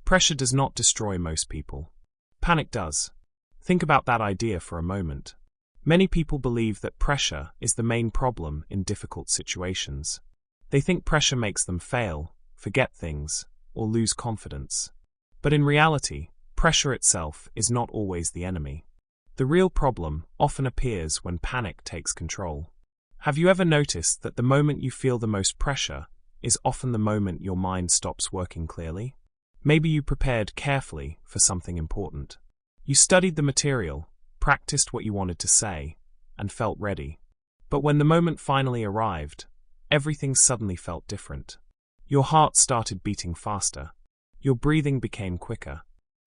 Pressure does not destroy most people. Panic does. Think about that idea for a moment. Many people believe that pressure is the main problem in difficult situations. They think pressure makes them fail, forget things, or lose confidence. But in reality, pressure itself is not always the enemy. The real problem often appears when panic takes control. Have you ever noticed that the moment you feel the most pressure is often the moment your mind stops working clearly? Maybe you prepared carefully for something important. You studied the material, practiced what you wanted to say, and felt ready. But when the moment finally arrived, everything suddenly felt different. Your heart started beating faster. Your breathing became quicker.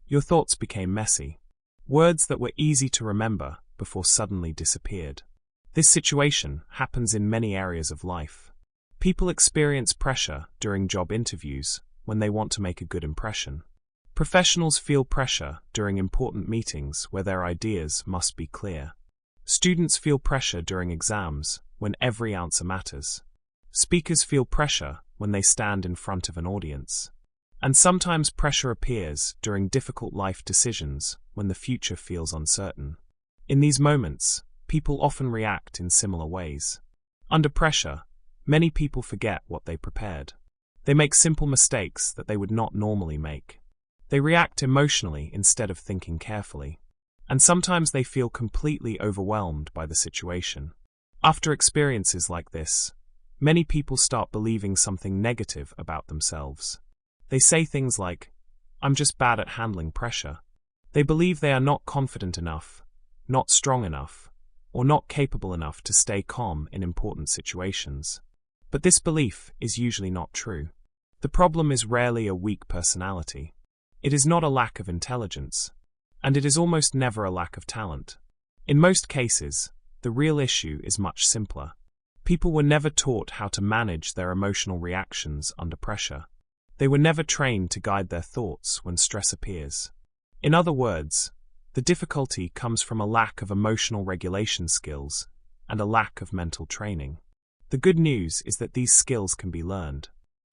Your thoughts became messy. Words that were easy to remember before suddenly disappeared. This situation happens in many areas of life. People experience pressure during job interviews when they want to make a good impression. Professionals feel pressure during important meetings where their ideas must be clear. Students feel pressure during exams when every answer matters. Speakers feel pressure when they stand in front of an audience. And sometimes pressure appears during difficult life decisions when the future feels uncertain. In these moments, people often react in similar ways. Under pressure, many people forget what they prepared. They make simple mistakes that they would not normally make. They react emotionally instead of thinking carefully. And sometimes they feel completely overwhelmed by the situation. After experiences like this, many people start believing something negative about themselves. They say things like, "I'm just bad at handling pressure." They believe they are not confident enough, not strong enough, or not capable enough to stay calm in important situations. But this belief is usually not true. The problem is rarely a weak personality. It is not a lack of intelligence, and it is almost never a lack of talent. In most cases, the real issue is much simpler. People were never taught how to manage their emotional reactions under pressure. They were never trained to guide their thoughts when stress appears. In other words, the difficulty comes from a lack of emotional regulation skills and a lack of mental training. The good news is that these skills can be learned.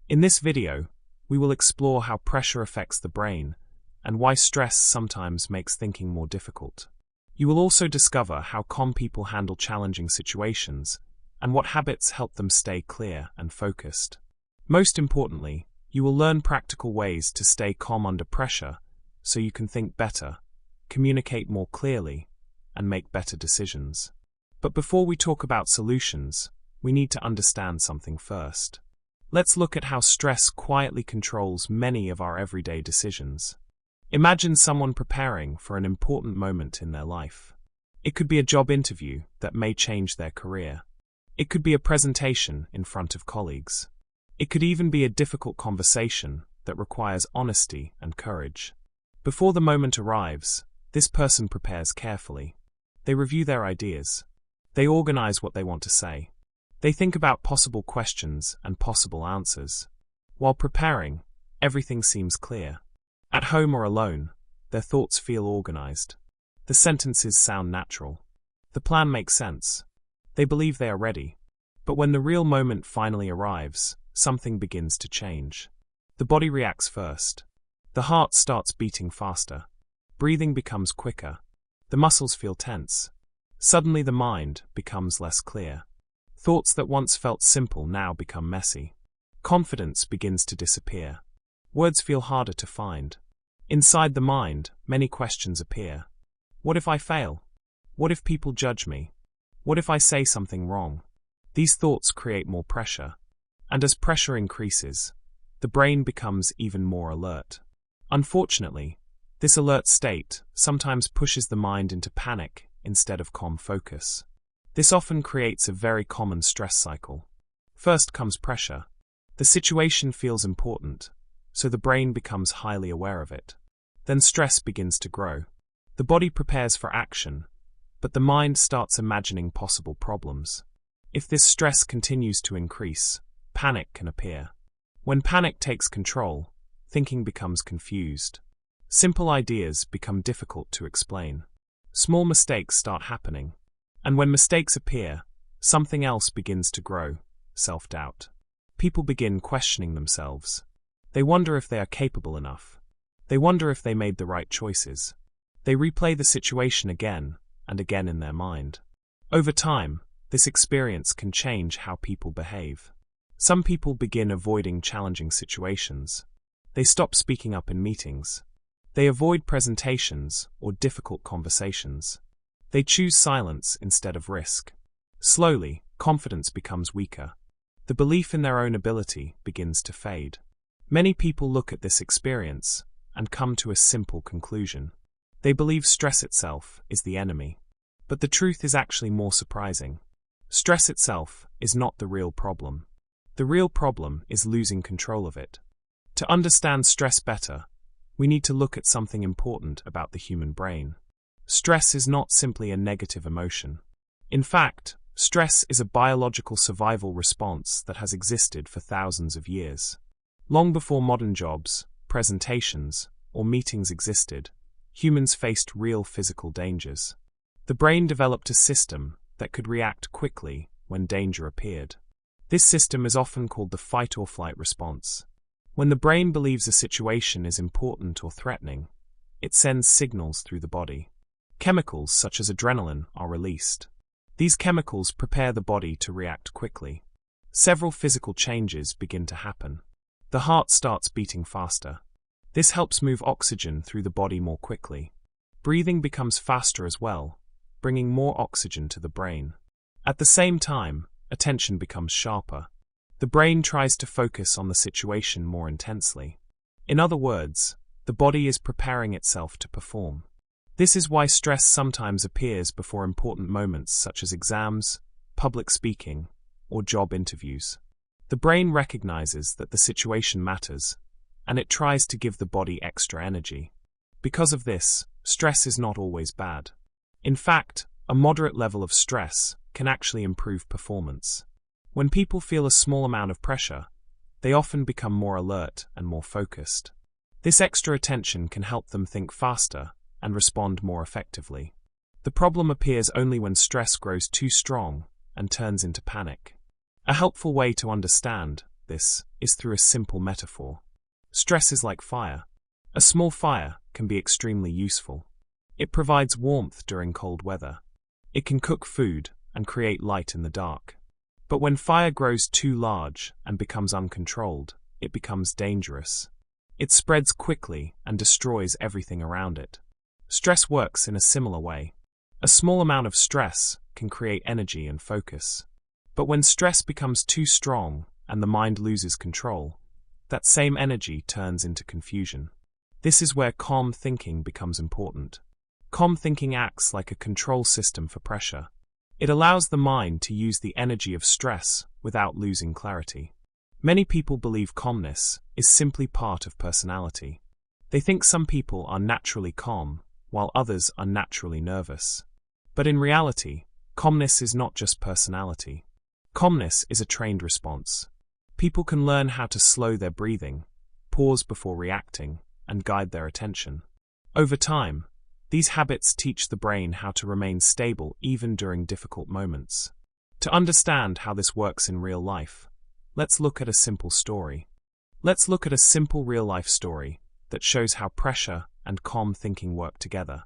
In this video, we will explore how pressure affects the brain and why stress sometimes makes thinking more difficult. You will also discover how calm people handle challenging situations and what habits help them stay clear and focused. Most importantly, you will learn practical ways to stay calm under pressure so you can think better, communicate more clearly, and make better decisions. But before we talk about solutions, we need to understand something first. Let's look at how stress quietly controls many of our everyday decisions. Imagine someone preparing for an important moment in their life. It could be a job interview that may change their career. It could be a presentation in front of colleagues. It could even be a difficult conversation that requires honesty and courage. Before the moment arrives, this person prepares carefully. They review their ideas. They organize what they want to say. They think about possible questions and possible answers. While preparing, everything seems clear. At home or alone, their thoughts feel organized. The sentences sound natural. The plan makes sense. They believe they are ready. But when the real moment finally arrives, something begins to change. The body reacts first. The heart starts beating faster. Breathing becomes quicker. The muscles feel tense. Suddenly the mind becomes less clear. Thoughts that once felt simple now become messy. Confidence begins to disappear. Words feel harder to find. Inside the mind, many questions appear. What if I fail? What if people judge me? What if I say something wrong? These thoughts create more pressure. And as pressure increases, the brain becomes even more alert. Unfortunately, this alert state sometimes pushes the mind into panic instead of calm focus. This often creates a very common stress cycle. First comes pressure. The situation feels important, so the brain becomes highly aware of it. Then stress begins to grow. The body prepares for action, but the mind starts imagining possible problems. If this stress continues to increase, panic can appear. When panic takes control, thinking becomes confused. Simple ideas become difficult to explain. Small mistakes start happening. And when mistakes appear, something else begins to grow: self-doubt. People begin questioning themselves. They wonder if they are capable enough. They wonder if they made the right choices. They replay the situation again and again in their mind. Over time, this experience can change how people behave. Some people begin avoiding challenging situations. They stop speaking up in meetings. They avoid presentations or difficult conversations. They choose silence instead of risk. Slowly, confidence becomes weaker. The belief in their own ability begins to fade. Many people look at this experience and come to a simple conclusion. They believe stress itself is the enemy. But the truth is actually more surprising. Stress itself is not the real problem. The real problem is losing control of it. To understand stress better, we need to look at something important about the human brain. Stress is not simply a negative emotion. In fact, stress is a biological survival response that has existed for thousands of years. Long before modern jobs, presentations, or meetings existed, humans faced real physical dangers. The brain developed a system that could react quickly when danger appeared. This system is often called the fight-or-flight response. When the brain believes a situation is important or threatening, it sends signals through the body. Chemicals such as adrenaline are released. These chemicals prepare the body to react quickly. Several physical changes begin to happen. The heart starts beating faster. This helps move oxygen through the body more quickly. Breathing becomes faster as well, bringing more oxygen to the brain. At the same time, attention becomes sharper. The brain tries to focus on the situation more intensely. In other words, the body is preparing itself to perform. This is why stress sometimes appears before important moments such as exams, public speaking, or job interviews. The brain recognizes that the situation matters, and it tries to give the body extra energy. Because of this, stress is not always bad. In fact, a moderate level of stress can actually improve performance. When people feel a small amount of pressure, they often become more alert and more focused. This extra attention can help them think faster and respond more effectively. The problem appears only when stress grows too strong and turns into panic. A helpful way to understand this is through a simple metaphor. Stress is like fire. A small fire can be extremely useful. It provides warmth during cold weather. It can cook food and create light in the dark. But when fire grows too large and becomes uncontrolled, it becomes dangerous. It spreads quickly and destroys everything around it. Stress works in a similar way. A small amount of stress can create energy and focus. But when stress becomes too strong and the mind loses control, that same energy turns into confusion. This is where calm thinking becomes important. Calm thinking acts like a control system for pressure. It allows the mind to use the energy of stress without losing clarity. Many people believe calmness is simply part of personality. They think some people are naturally calm, while others are naturally nervous. But in reality, calmness is not just personality. Calmness is a trained response. People can learn how to slow their breathing, pause before reacting, and guide their attention. Over time, these habits teach the brain how to remain stable even during difficult moments. To understand how this works in real life, let's look at a simple story. Let's look at a simple real-life story that shows how pressure and calm thinking work together.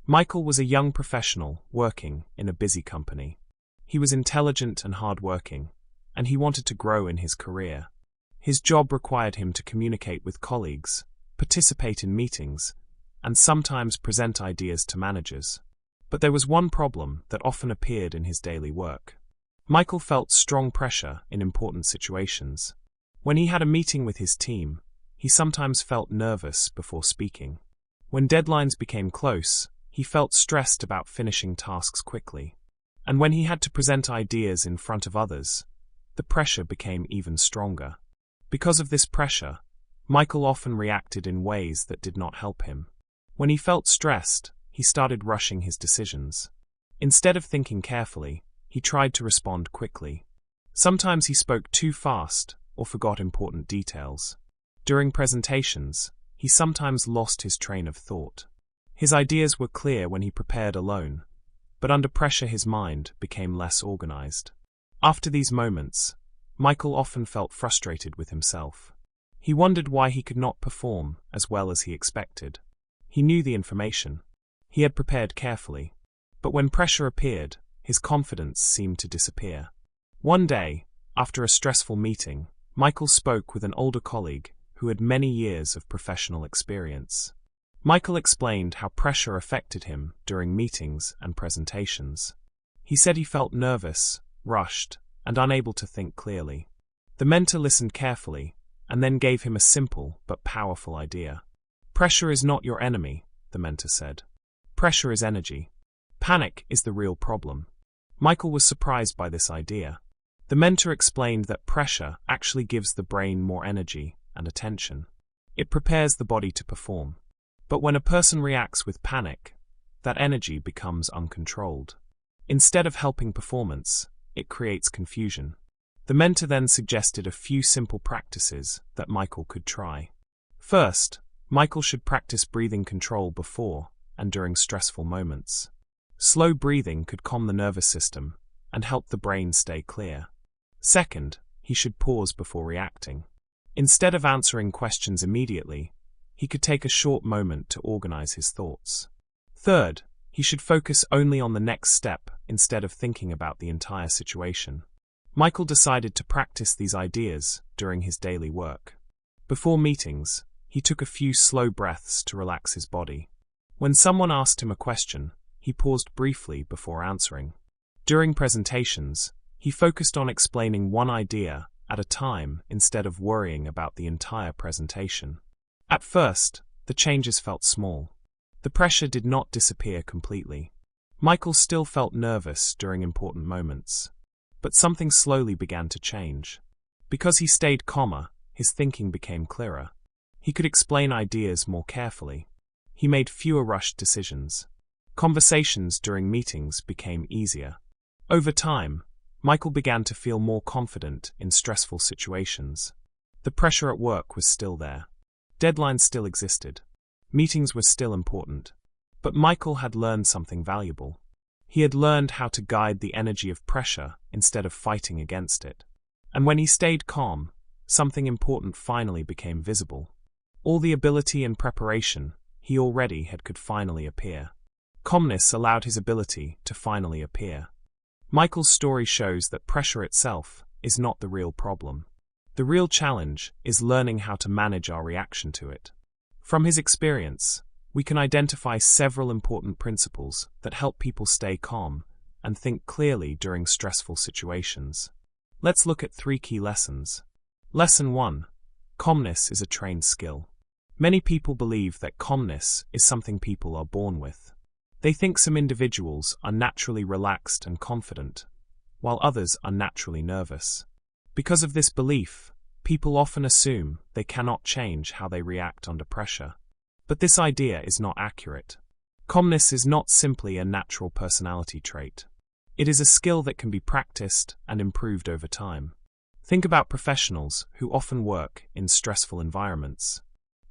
Michael was a young professional working in a busy company. He was intelligent and hardworking, and he wanted to grow in his career. His job required him to communicate with colleagues, participate in meetings, and sometimes present ideas to managers. But there was one problem that often appeared in his daily work. Michael felt strong pressure in important situations. When he had a meeting with his team, he sometimes felt nervous before speaking. When deadlines became close, he felt stressed about finishing tasks quickly. And when he had to present ideas in front of others, the pressure became even stronger. Because of this pressure, Michael often reacted in ways that did not help him. When he felt stressed, he started rushing his decisions. Instead of thinking carefully, he tried to respond quickly. Sometimes he spoke too fast or forgot important details. During presentations, he sometimes lost his train of thought. His ideas were clear when he prepared alone, but under pressure his mind became less organized. After these moments, Michael often felt frustrated with himself. He wondered why he could not perform as well as he expected. He knew the information. He had prepared carefully. But when pressure appeared, his confidence seemed to disappear. One day, after a stressful meeting, Michael spoke with an older colleague who had many years of professional experience. Michael explained how pressure affected him during meetings and presentations. He said he felt nervous, rushed, and unable to think clearly. The mentor listened carefully and then gave him a simple but powerful idea. Pressure is not your enemy, the mentor said. Pressure is energy. Panic is the real problem. Michael was surprised by this idea. The mentor explained that pressure actually gives the brain more energy and attention. It prepares the body to perform. But when a person reacts with panic, that energy becomes uncontrolled. Instead of helping performance, it creates confusion. The mentor then suggested a few simple practices that Michael could try. First, Michael should practice breathing control before and during stressful moments. Slow breathing could calm the nervous system and help the brain stay clear. Second, he should pause before reacting. Instead of answering questions immediately, he could take a short moment to organize his thoughts. Third, he should focus only on the next step instead of thinking about the entire situation. Michael decided to practice these ideas during his daily work. Before meetings, he took a few slow breaths to relax his body. When someone asked him a question, he paused briefly before answering. During presentations, he focused on explaining one idea at a time instead of worrying about the entire presentation. At first, the changes felt small. The pressure did not disappear completely. Michael still felt nervous during important moments. But something slowly began to change. Because he stayed calmer, his thinking became clearer. He could explain ideas more carefully. He made fewer rushed decisions. Conversations during meetings became easier. Over time, Michael began to feel more confident in stressful situations. The pressure at work was still there. Deadlines still existed. Meetings were still important. But Michael had learned something valuable. He had learned how to guide the energy of pressure instead of fighting against it. And when he stayed calm, something important finally became visible. All the ability and preparation he already had could finally appear. Calmness allowed his ability to finally appear. Michael's story shows that pressure itself is not the real problem. The real challenge is learning how to manage our reaction to it. From his experience, we can identify several important principles that help people stay calm and think clearly during stressful situations. Let's look at 3 key lessons. Lesson 1. Calmness is a trained skill. Many people believe that calmness is something people are born with. They think some individuals are naturally relaxed and confident, while others are naturally nervous. Because of this belief, people often assume they cannot change how they react under pressure. But this idea is not accurate. Calmness is not simply a natural personality trait. It is a skill that can be practiced and improved over time. Think about professionals who often work in stressful environments.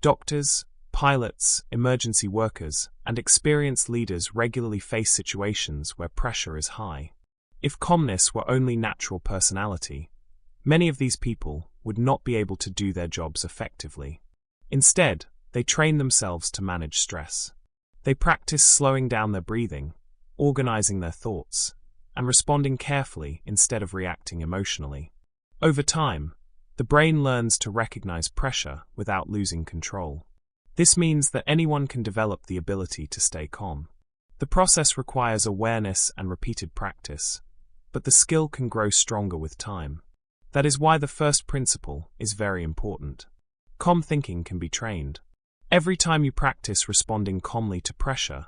Doctors, pilots, emergency workers, and experienced leaders regularly face situations where pressure is high. If calmness were only natural personality, many of these people would not be able to do their jobs effectively. Instead, they train themselves to manage stress. They practice slowing down their breathing, organizing their thoughts, and responding carefully instead of reacting emotionally. Over time, the brain learns to recognize pressure without losing control. This means that anyone can develop the ability to stay calm. The process requires awareness and repeated practice, but the skill can grow stronger with time. That is why the first principle is very important. Calm thinking can be trained. Every time you practice responding calmly to pressure,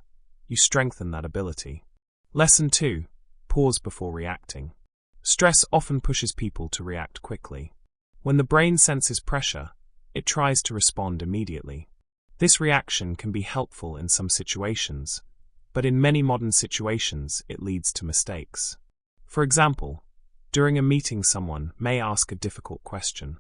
you strengthen that ability. Lesson 2. Pause before reacting. Stress often pushes people to react quickly. When the brain senses pressure, it tries to respond immediately. This reaction can be helpful in some situations, but in many modern situations it leads to mistakes. For example, during a meeting someone may ask a difficult question.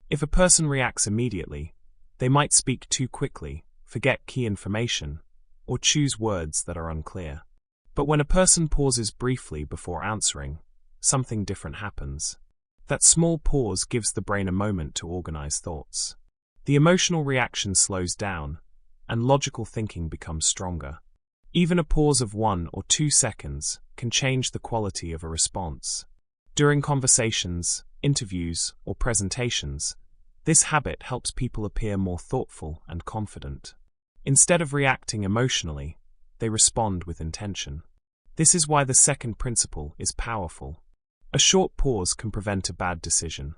If a person reacts immediately, they might speak too quickly, forget key information, or choose words that are unclear. But when a person pauses briefly before answering, something different happens. That small pause gives the brain a moment to organize thoughts. The emotional reaction slows down, and logical thinking becomes stronger. Even a pause of 1 or 2 seconds can change the quality of a response. During conversations, interviews, or presentations, this habit helps people appear more thoughtful and confident. Instead of reacting emotionally, they respond with intention. This is why the second principle is powerful. A short pause can prevent a bad decision.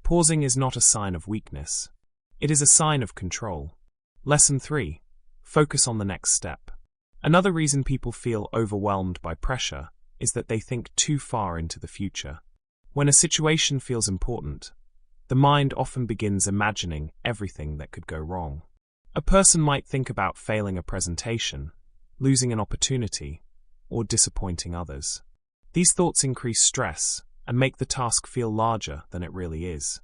Pausing is not a sign of weakness. It is a sign of control. Lesson 3. Focus on the next step. Another reason people feel overwhelmed by pressure is that they think too far into the future. When a situation feels important, the mind often begins imagining everything that could go wrong. A person might think about failing a presentation, losing an opportunity, or disappointing others. These thoughts increase stress and make the task feel larger than it really is.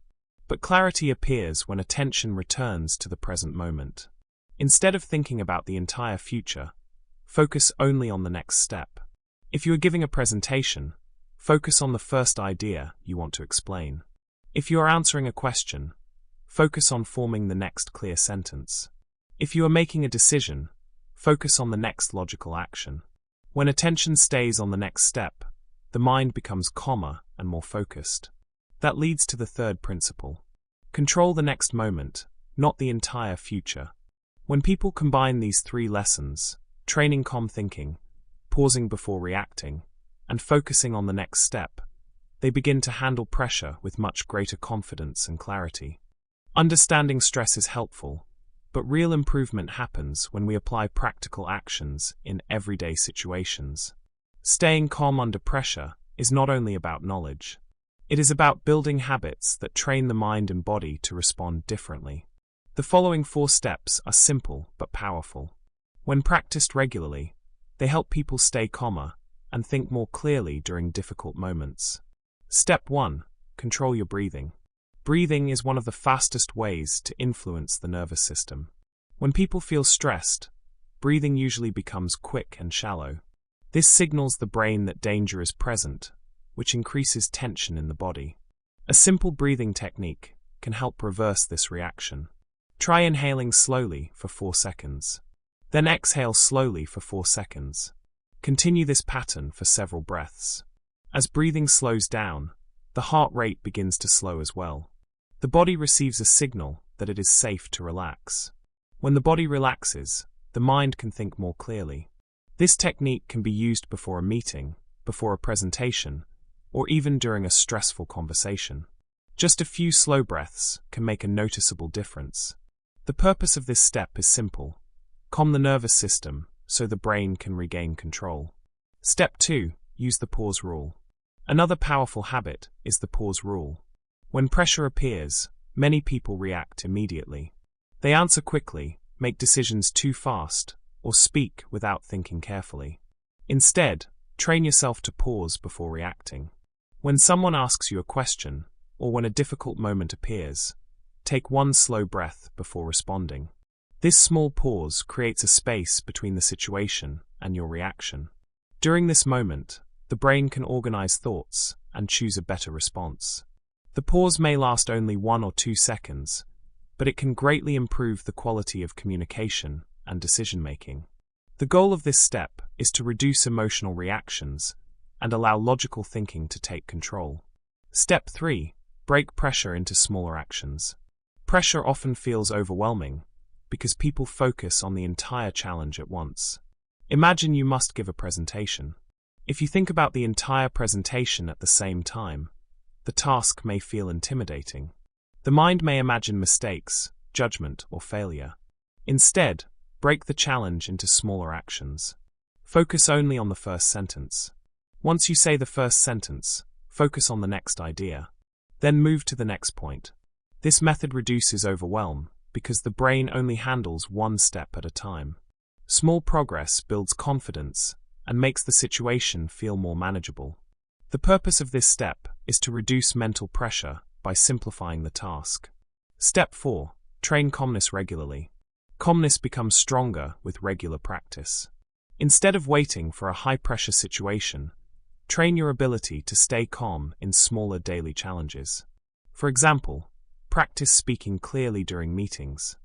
But clarity appears when attention returns to the present moment. Instead of thinking about the entire future, focus only on the next step. If you are giving a presentation, focus on the first idea you want to explain. If you are answering a question, focus on forming the next clear sentence. If you are making a decision, focus on the next logical action. When attention stays on the next step, the mind becomes calmer and more focused. That leads to the third principle. Control the next moment, not the entire future. When people combine these 3 lessons, training calm thinking, pausing before reacting, and focusing on the next step, they begin to handle pressure with much greater confidence and clarity. Understanding stress is helpful, but real improvement happens when we apply practical actions in everyday situations. Staying calm under pressure is not only about knowledge. It is about building habits that train the mind and body to respond differently. The following 4 steps are simple but powerful. When practiced regularly, they help people stay calmer and think more clearly during difficult moments. Step 1. Control your breathing. Breathing is one of the fastest ways to influence the nervous system. When people feel stressed, breathing usually becomes quick and shallow. This signals the brain that danger is present, which increases tension in the body. A simple breathing technique can help reverse this reaction. Try inhaling slowly for 4 seconds. Then exhale slowly for 4 seconds. Continue this pattern for several breaths. As breathing slows down, the heart rate begins to slow as well. The body receives a signal that it is safe to relax. When the body relaxes, the mind can think more clearly. This technique can be used before a meeting, before a presentation, or even during a stressful conversation. Just a few slow breaths can make a noticeable difference. The purpose of this step is simple: calm the nervous system so the brain can regain control. Step 2. Use the pause rule. Another powerful habit is the pause rule. When pressure appears, many people react immediately. They answer quickly, make decisions too fast, or speak without thinking carefully. Instead, train yourself to pause before reacting. When someone asks you a question, or when a difficult moment appears, take 1 slow breath before responding. This small pause creates a space between the situation and your reaction. During this moment, the brain can organize thoughts and choose a better response. The pause may last only 1 or 2 seconds, but it can greatly improve the quality of communication and decision-making. The goal of this step is to reduce emotional reactions and allow logical thinking to take control. Step 3. Break pressure into smaller actions. Pressure often feels overwhelming because people focus on the entire challenge at once. Imagine you must give a presentation. If you think about the entire presentation at the same time, the task may feel intimidating. The mind may imagine mistakes, judgment, or failure. Instead, break the challenge into smaller actions. Focus only on the first sentence. Once you say the first sentence, focus on the next idea. Then move to the next point. This method reduces overwhelm because the brain only handles 1 step at a time. Small progress builds confidence and makes the situation feel more manageable. The purpose of this step is to reduce mental pressure by simplifying the task. Step 4. Train calmness regularly. Calmness becomes stronger with regular practice. Instead of waiting for a high-pressure situation, train your ability to stay calm in smaller daily challenges. For example, Practice speaking clearly during meetings.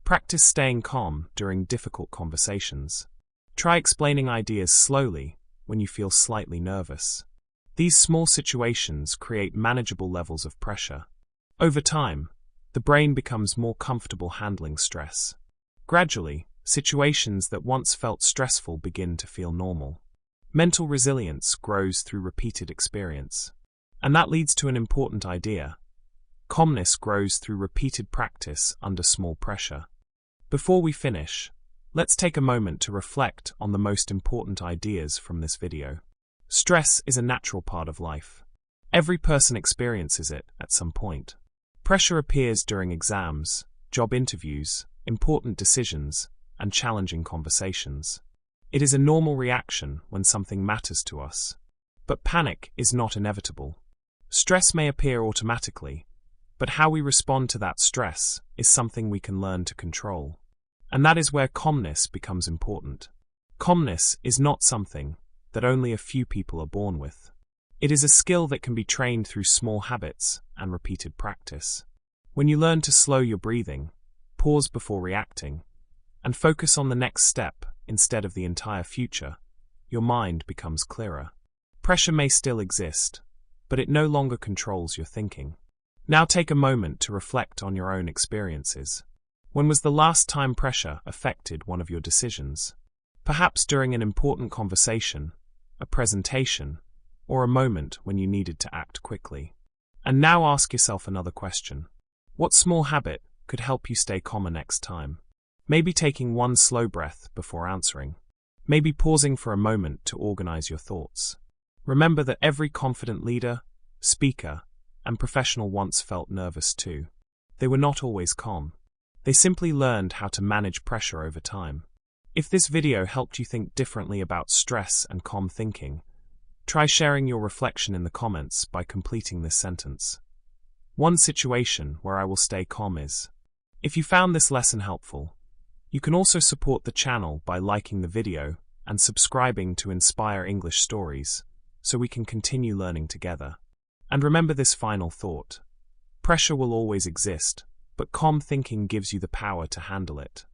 Practice staying calm during difficult conversations. Try explaining ideas slowly when you feel slightly nervous. These small situations create manageable levels of pressure. Over time, the brain becomes more comfortable handling stress. Gradually, situations that once felt stressful begin to feel normal. Mental resilience grows through repeated experience. And that leads to an important idea. Calmness grows through repeated practice under small pressure. Before we finish, let's take a moment to reflect on the most important ideas from this video. Stress is a natural part of life. Every person experiences it at some point. Pressure appears during exams, job interviews, important decisions, and challenging conversations. It is a normal reaction when something matters to us. But panic is not inevitable. Stress may appear automatically, but how we respond to that stress is something we can learn to control. And that is where calmness becomes important. Calmness is not something that only a few people are born with. It is a skill that can be trained through small habits and repeated practice. When you learn to slow your breathing, pause before reacting, and focus on the next step instead of the entire future, your mind becomes clearer. Pressure may still exist, but it no longer controls your thinking. Now take a moment to reflect on your own experiences. When was the last time pressure affected one of your decisions? Perhaps during an important conversation, a presentation, or a moment when you needed to act quickly. And now ask yourself another question. What small habit could help you stay calmer next time? Maybe taking one slow breath before answering. Maybe pausing for a moment to organize your thoughts. Remember that every confident leader, speaker, and professional once felt nervous too. They were not always calm. They simply learned how to manage pressure over time. If this video helped you think differently about stress and calm thinking, try sharing your reflection in the comments by completing this sentence. One situation where I will stay calm is. If you found this lesson helpful, you can also support the channel by liking the video and subscribing to Inspire English Stories, so we can continue learning together. And remember this final thought. Pressure will always exist, but calm thinking gives you the power to handle it.